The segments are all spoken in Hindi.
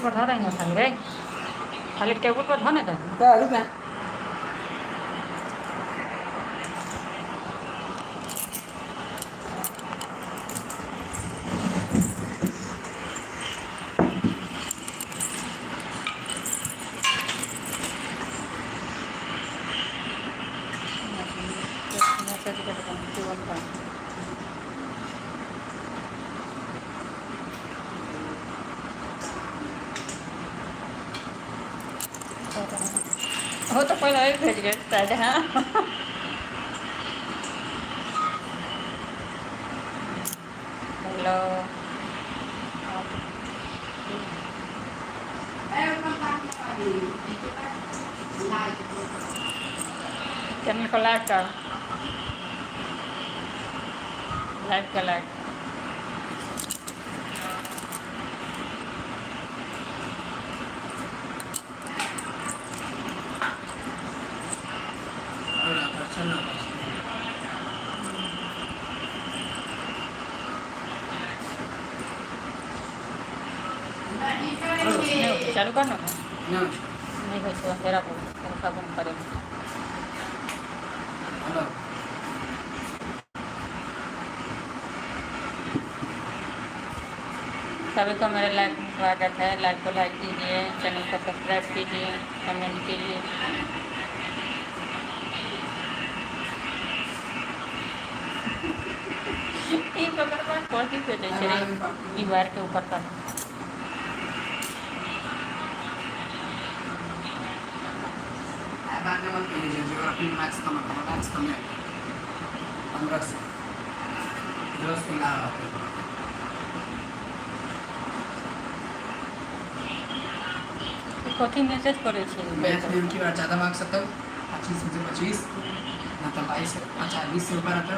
पर धर रही खाली रे, खाली टेबल पर धने दे। रुक हो तो पहले एक भेज गए शायद। हाँ हेलो चैनल को लाइक कर, लाइक कर लाइक। चालू कर ना नहीं हो तो तेरा को बंद करे। सभी को मेरे लाइक में स्वागत है। लाइक को लाइक कीजिए, चैनल को सब्सक्राइब कीजिए, कमेंट कीजिए। दीवार के ऊपर का कथी मैसेज करे छी मैथ में की बार ज़्यादा मार्क्स आता 25 में से 25 मतलब 22 20 से ऊपर आता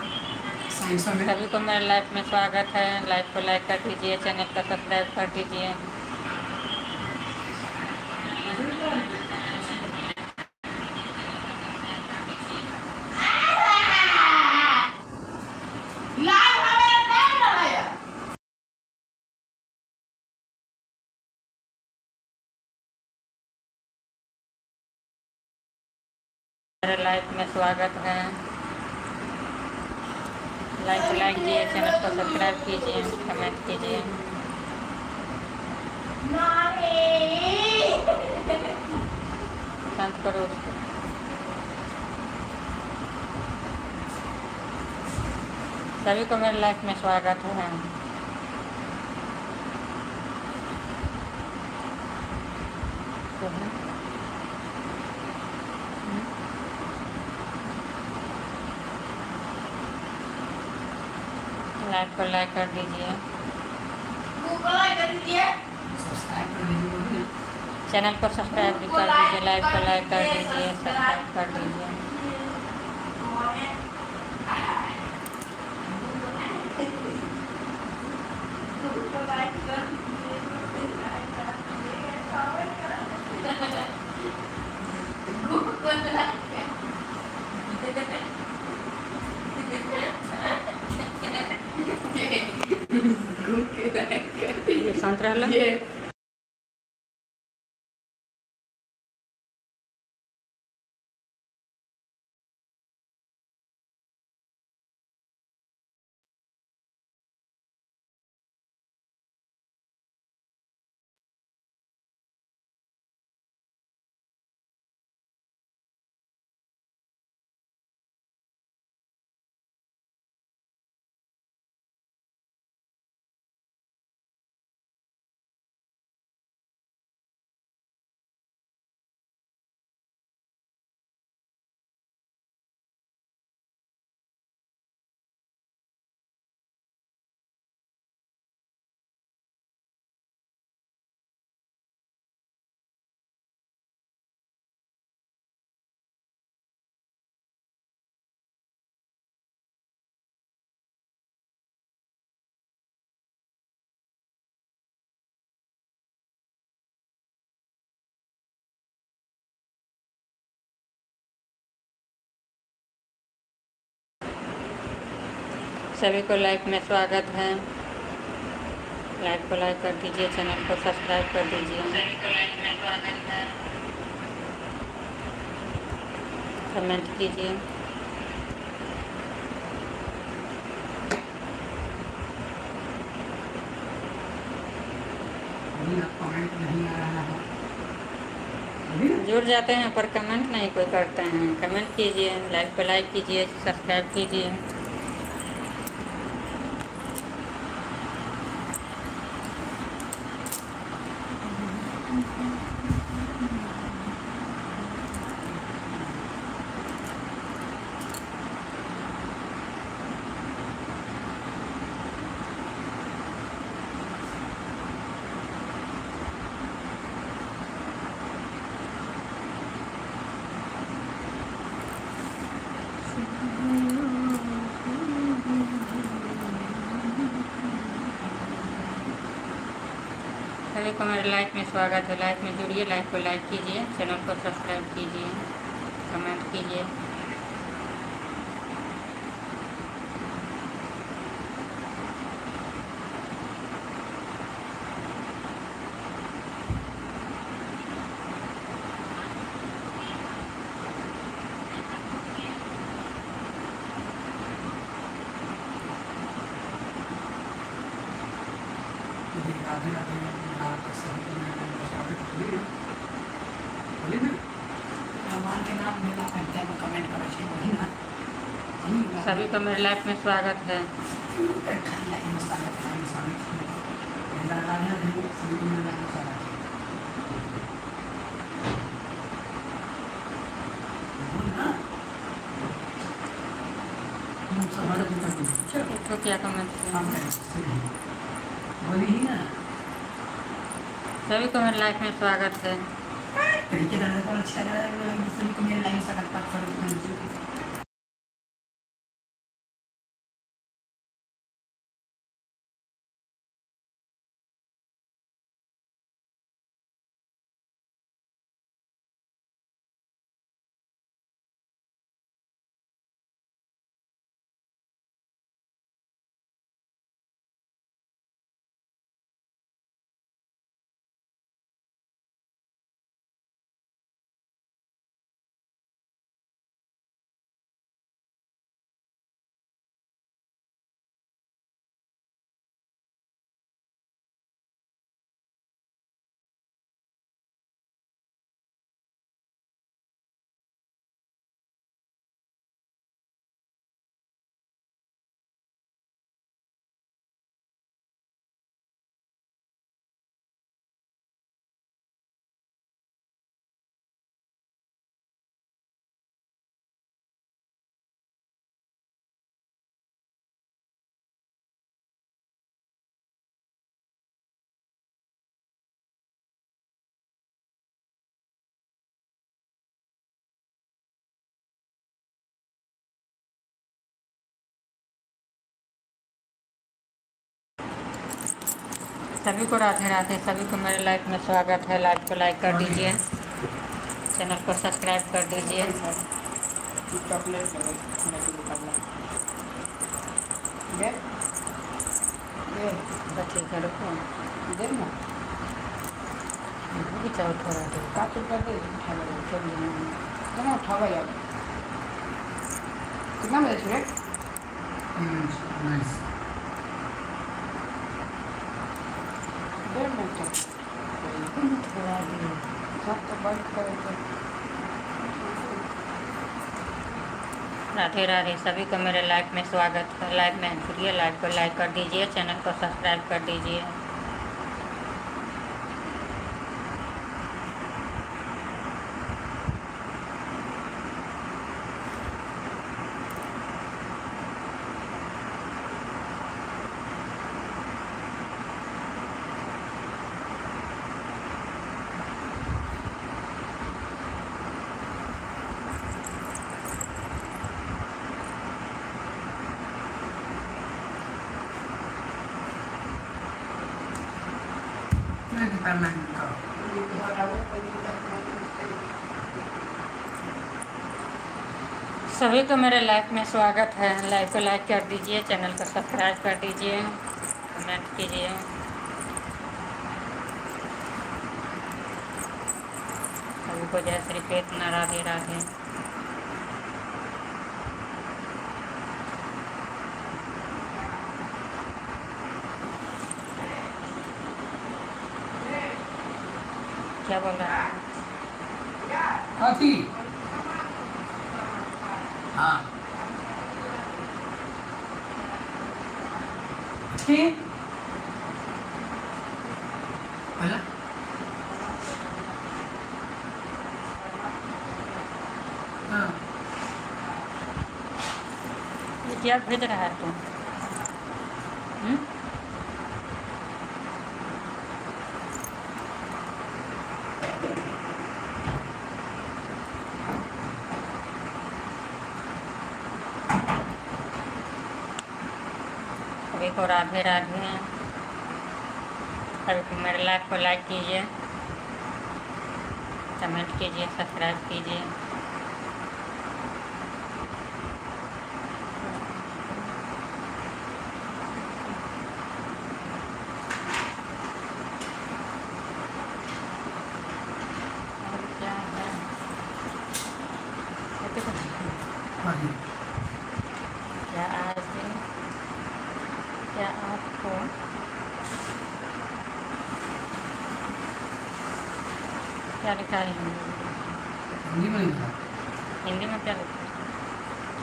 साइंस में। सभी को मेरे लाइफ में स्वागत है। लाइफ को लाइक कर दीजिए, चैनल को सब्सक्राइब कर दीजिए। मेरे लाइफ में स्वागत है। लाइक कीजिए, चैनल को सब्सक्राइब कीजिए, कमेंट कीजिए। शांत करो उसको। सभी को मेरे लाइफ में स्वागत है। लाइक को लाइक कर दीजिए, चैनल को सब्सक्राइब भी कर दीजिए। लाइक को लाइक कर दीजिए, सब्सक्राइब कर दीजिए। शांत रहला। सभी को लाइफ में स्वागत है। लाइव को लाइक कर दीजिए, चैनल को सब्सक्राइब कर दीजिए, कमेंट कीजिए। कमेंट नहीं आ रहा है, जुड़ जाते हैं पर कमेंट नहीं कोई करते हैं। कमेंट कीजिए, लाइव को लाइक कीजिए, सब्सक्राइब कीजिए। सभी को मेरे लाइफ में स्वागत है। लाइफ में जुड़िए, लाइफ को लाइक कीजिए, चैनल को सब्सक्राइब कीजिए, कमेंट कीजिए। राधे राधे, आप सभी को मेरे नाम का स्वागत है। बोलिए ना, भगवान के नाम मेरा पंचायत में कमेंट करो छी, बोलिए ना। सभी को मेरे लाइफ में स्वागत है। सभी को मेरे नाम का स्वागत है। तो क्या कमेंट बोलिए ना, सभी को मेरे लाइफ में स्वागत है। तरीके को अच्छा लगा, सभी को मेरे लाइन से कट सभी को राधे राधे, सभी को मेरे लाइफ में स्वागत है। लाइव को लाइक कर दीजिए, चैनल को सब्सक्राइब कर दीजिए। ठीक है, रुको थोड़ा कितना बजे छुए? राधे राधे, सभी को मेरे लाइफ में स्वागत है। लाइव में जुड़िए, लाइव को लाइक कर दीजिए, चैनल को सब्सक्राइब कर दीजिए। सभी को मेरे लाइफ में स्वागत है। लाइव को लाइक कर दीजिए, चैनल को सब्सक्राइब कर दीजिए, कमेंट कीजिए। सबको जय श्री कृष्ण, राधे राधे। क्या बोल रहा है? काफी हाँ ठीक बोला हाँ ये क्या भेज रहा है तू? सभी को राधे राधे। सभी को मेरे लाइव को लाइक कीजिए, कमेंट कीजिए, सब्सक्राइब कीजिए। और क्या है? हाँ क्या आज क्या आपको क्या लिखा है हिंदी में? हिंदी में लिखा हिंदी में क्या लिखा है?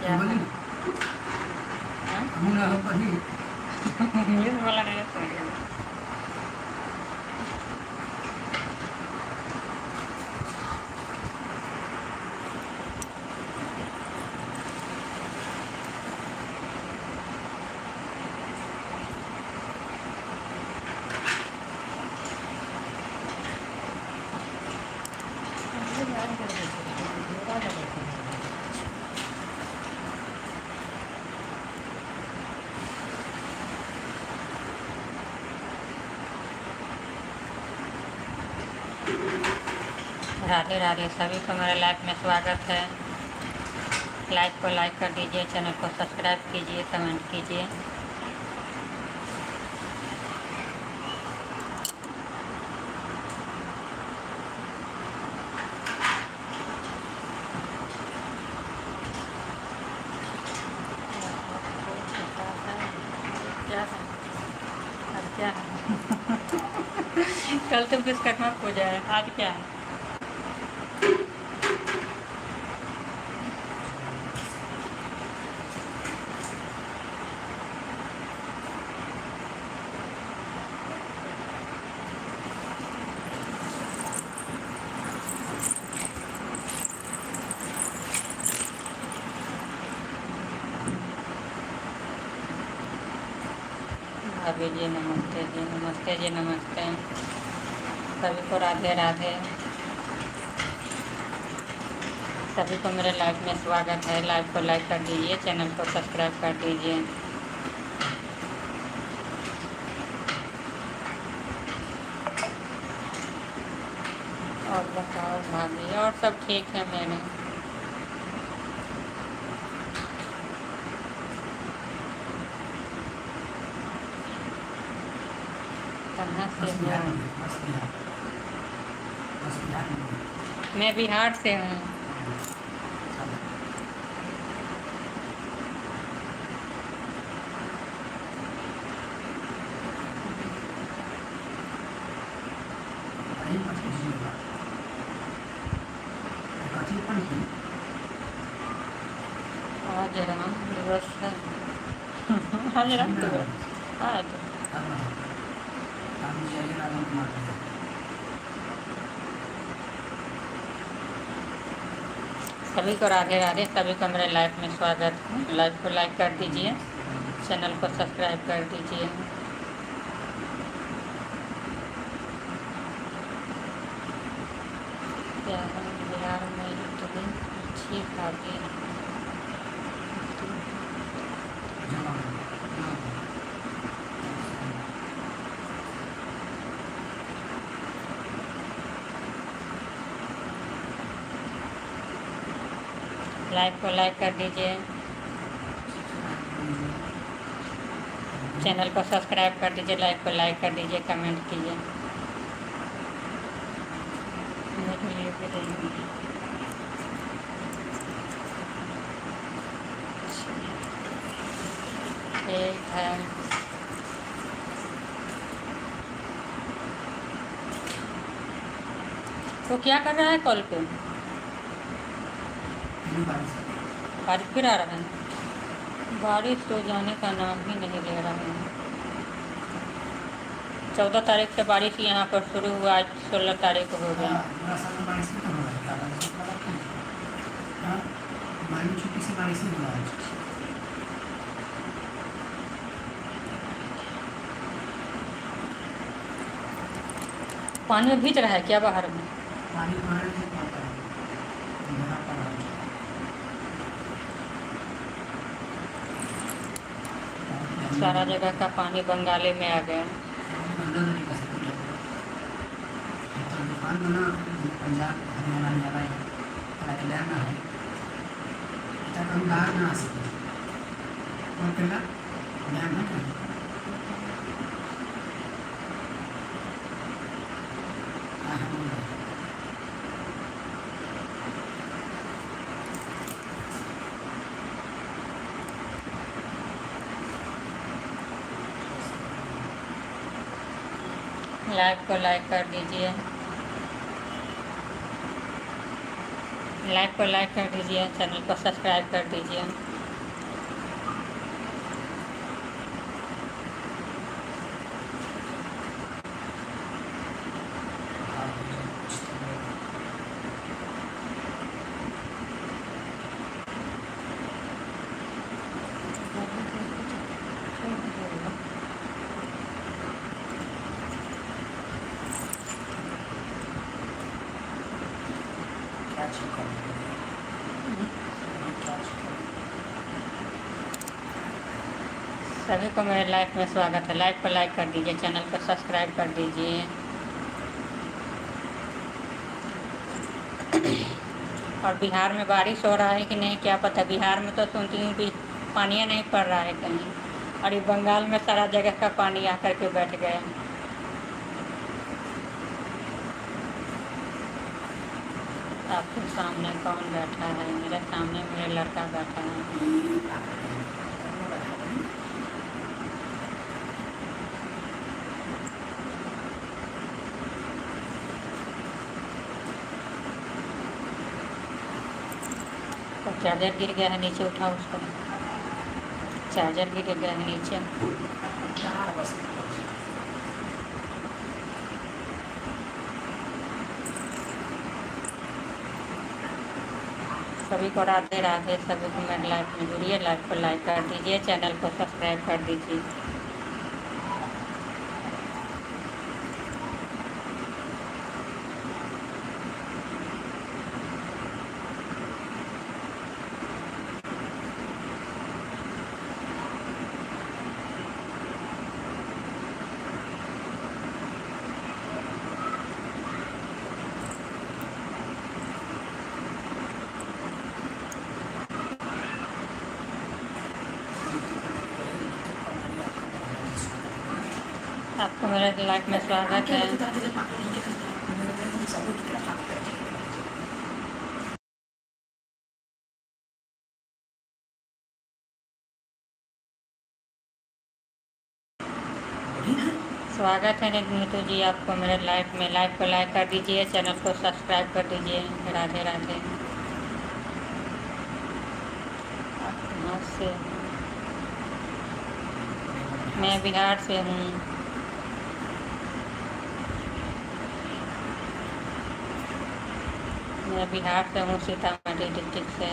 क्या बोली हाँ? हमने हम पढ़ी इंग्लिश वाला नहीं सुन रही। राधे राधे। सभी को मेरे लाइफ में स्वागत है। लाइक को लाइक कर दीजिए, चैनल को सब्सक्राइब कीजिए, कमेंट कीजिए। क्या है? अब क्या है? कल तो विश्वकर्मा पूजा है, आज क्या है? भाभी जी नमस्ते जी, नमस्ते जी, नमस्ते। सभी को राधे राधे। सभी को मेरे लाइव में स्वागत है। लाइव को लाइक कर दीजिए, चैनल को सब्सक्राइब कर दीजिए। और बताओ भाभी, और सब ठीक है मेरे। कहाँ से बस हो? बिहार में बस बिहार बस बिहार में मैं बिहार से हूँ। वही मत कीजिएगा कथी पढ़ी आज राम दिवस है। आज राम दिवस आज। हम जाइए राम कुमार सभी को राधे राधे। सभी को मेरे लाइफ में स्वागत है। लाइव को लाइक कर दीजिए, चैनल को सब्सक्राइब कर दीजिए। क्या है बिहार में इतनी अच्छी भाभी? लाइव को लाइक कर दीजिए, चैनल को सब्सक्राइब कर दीजिए, लाइव को लाइक कर दीजिए, कमेंट कीजिए। है। तो क्या कर रहा है कॉल पे? फिर बारिश है। बारिश फिर आ रहा है। बारिश तो जाने का नाम ही नहीं ले रहा है। 14 तारीख से बारिश यहाँ पर शुरू हुआ, आज 16 तारीख हो गया। पूरा साल में बारिश नहीं हो रहा है, बारिश हो रहा है। हाँ, हमारी छुट्टी से बारिश नहीं हो रहा है। पानी में भीग रहा है क्या बाहर में? पानी बाहर नहीं पड़ता है, यहाँ पर आ जाए। सारा जगह का पानी बंगाले में आ गया। गंदा नहीं कर सकते। तो दुकान बना पंजाब हरियाणा में जाना है, लेना है, तब हम बाहर ना आ सके। और पहला ध्यान रखना। लाइव को लाइक कर दीजिए, लाइव को लाइक कर दीजिए, चैनल को सब्सक्राइब कर दीजिए। सभी को मेरे लाइव में स्वागत है। लाइव को लाइक कर दीजिए, चैनल को सब्सक्राइब कर दीजिए। और बिहार में बारिश हो रहा है कि नहीं क्या पता। बिहार में तो सुनती हूँ भी पानी नहीं पड़ रहा है कहीं, और ये बंगाल में सारा जगह का पानी आकर के बैठ गया। आपके सामने कौन बैठा है? मेरे सामने मेरा लड़का बैठा है। तो चार्जर गिर गया है नीचे, उठाओ उसको। चार्जर गिर गया है नीचे। सभी को राधे राधे। सभी को मेरे लाइव में जुड़िए, लाइव को लाइक कर दीजिए, चैनल को सब्सक्राइब कर दीजिए। आपको मेरे लाइफ में स्वागत है। स्वागत है नीतू जी आपको मेरे लाइव में। लाइव को लाइक कर दीजिए, चैनल को सब्सक्राइब कर दीजिए। राधे राधे। कहाँ से? मैं बिहार से हूँ। मैं बिहार से हूँ, सीतामढ़ी डिस्ट्रिक्ट से।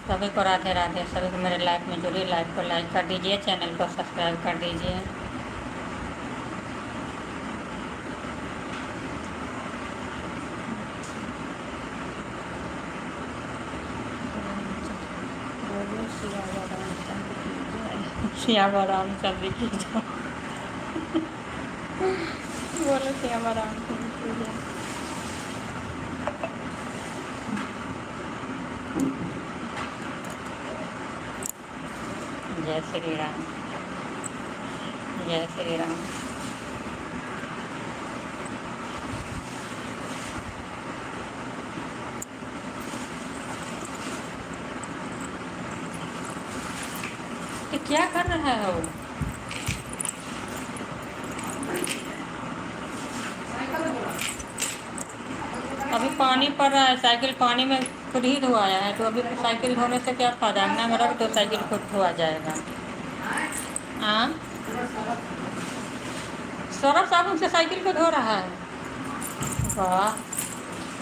सभी को राधे राधे। सभी को मेरे लाइव में जुड़िए, लाइव को लाइक कर दीजिए, चैनल को सब्सक्राइब कर दीजिए। श्यामा राम सभी की जय। बोलो श्यामा राम सभी की जय। जय श्री राम, जय श्री राम। तो क्या कर रहा है वो? अभी पानी पड़ रहा है, साइकिल पानी में खुद ही धोआया है, तो अभी साइकिल धोने से क्या फायदा? अंगना में रख दो, साइकिल खुद धोआ जाएगा। हाँ, सरफ साबुन से साइकिल को धो रहा है? वाह,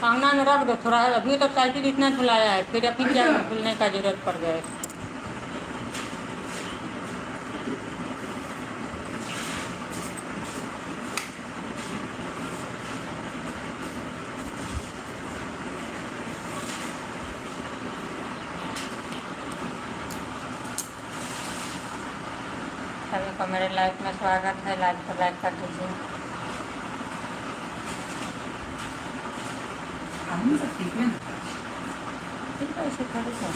अंगना में रख दो थोड़ा, अभी तो साइकिल इतना धुलाया है, फिर अभी क्या धुलने का जरूरत पड़ गया? सभी को मेरे लाइफ में स्वागत है, लाइक को लाइक कर दीजिए। हम सब ठीक है। ठीक है, ऐसे थोड़ी सा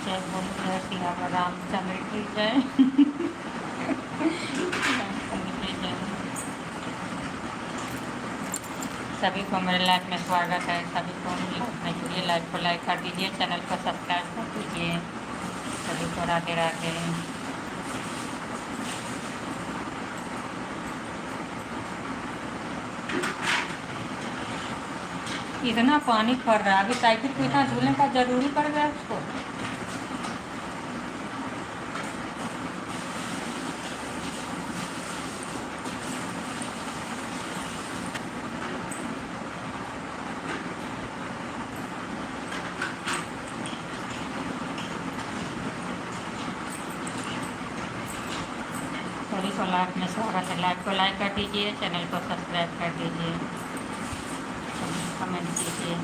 जय बोलो जय श्री राम, रामचंद्र की जय। रामचंद्र की जय। सभी को मेरे लाइफ में स्वागत है, सभी को लाइफ में जुड़िए, लाइफ को लाइक कर दीजिए, चैनल को सब्सक्राइब कर दीजिए। सभी को राधे राधे। इतना पानी पड़ रहा है, अभी साइकिल को इतना धुलने का जरूरी पड़ गया उसको? सभी को लाइफ में स्वागत है, लाइक को लाइक कर दीजिए, चैनल को सब्सक्राइब कर दीजिए, कमेंट कीजिए।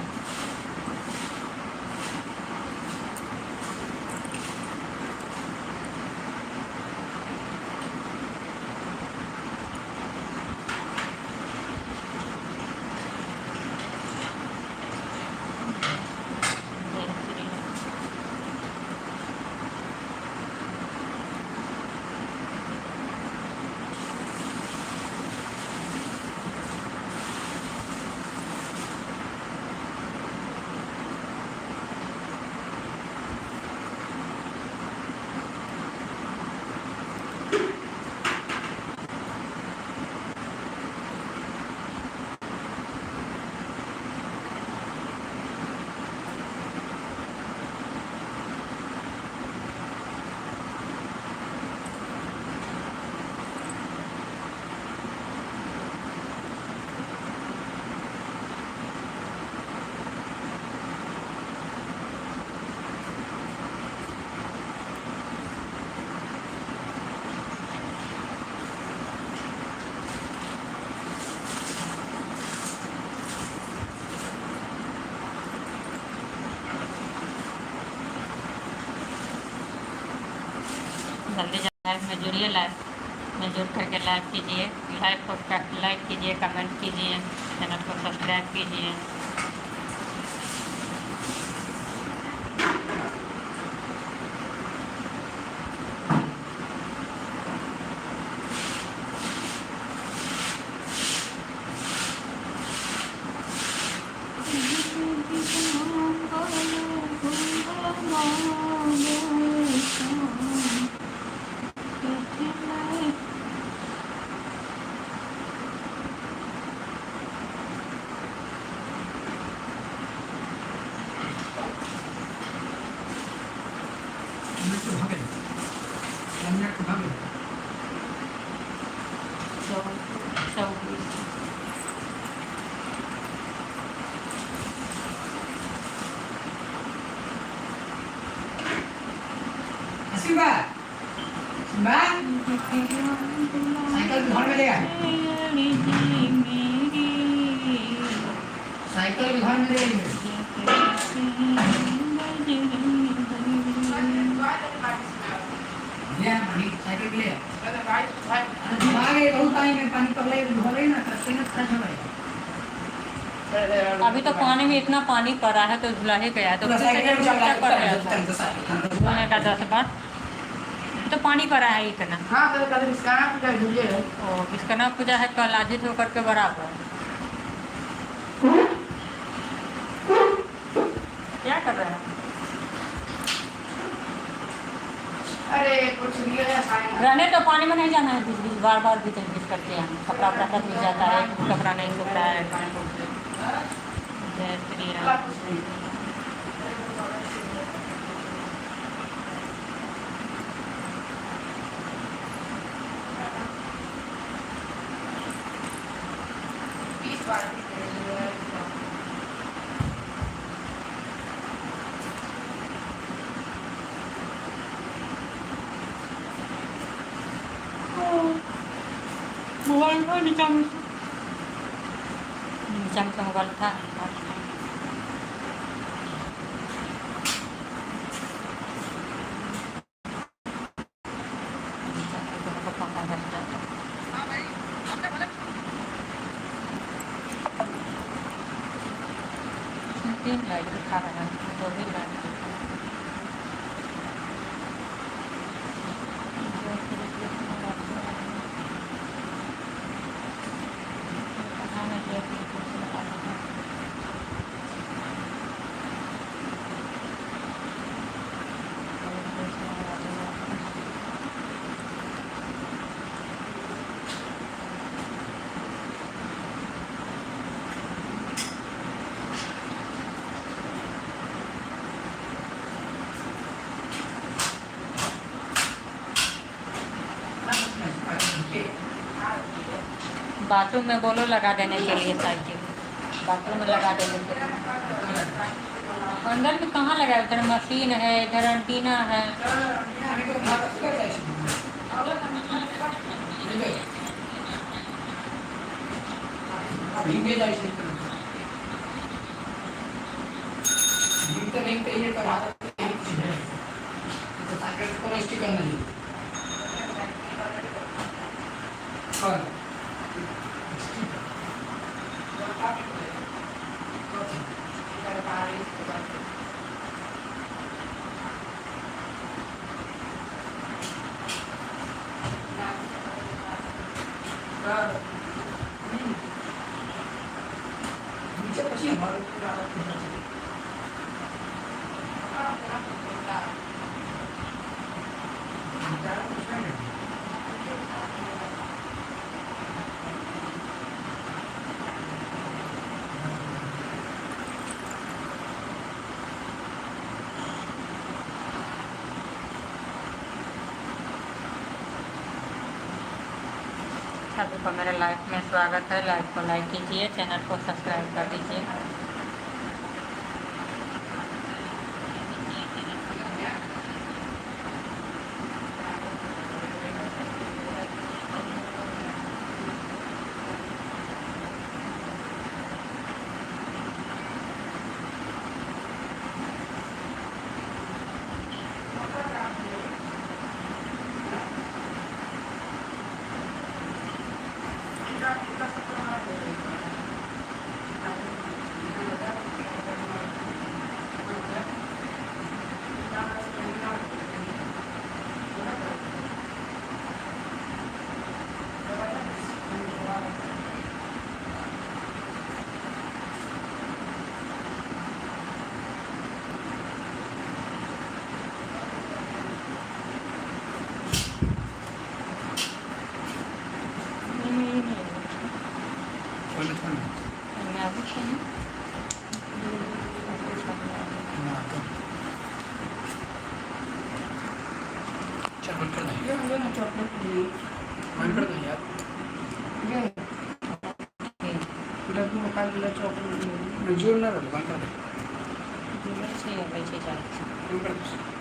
जल्दी लाइव में जुड़िए, लाइव में जुड़ करके लाइव कीजिए, लाइव को लाइक कीजिए, कमेंट कीजिए, चैनल को सब्सक्राइब कीजिए। मिनट भागे मिनट भागे सिम्बा सिम्बा साइकिल भी घर में लेगा साइकिल भी घर में ले पानी साइकिल ले दिमाग है बहुत टाइम में पानी पगले भरे ना करते ना खा जाए अभी तो पानी में इतना पानी पड़ा है तो धुला ही गया है, तो साइकिल चल रहा पड़ गया था धुलने का 10 बार तो पानी पड़ा है इतना। हाँ तो कल विश्वकर्मा पूजा झूले है। ओ विश्वकर्मा पूजा है कल आजित होकर के बराबर क्या कर रहे हैं? अरे कुछ नहीं है साइन रहने तो पानी में नहीं जाना है, बीच बीच बार बार बीच बीच करते हैं कपड़ा वपड़ा सब मिल जाता है, कपड़ा नहीं सूख रहा है पानी सूख रहा है। जय श्री राम। कुछ नहीं बीस बार मोबाइल था नीचा में मोबाइल था तीन लाइट दिखा रहा है, दो भी लाइट बाथरूम में बोलो लगा देने के लिए साइकिल, बाथरूम में लगा देने के लिए। अंदर में कहाँ लगा है? उधर मशीन है, इधर एंटीना है। सभी को मेरे लाइफ में स्वागत है। लाइफ को लाइक कीजिए, चैनल को सब्सक्राइब कर दीजिए। चल बंद कर दे ये ना चॉकलेट लिए बंद कर दे यार ये डब्बू में काल दिला चॉकलेट लिए मैं जोर ना रहा बंद कर दे से पैसे जाए बंद कर दे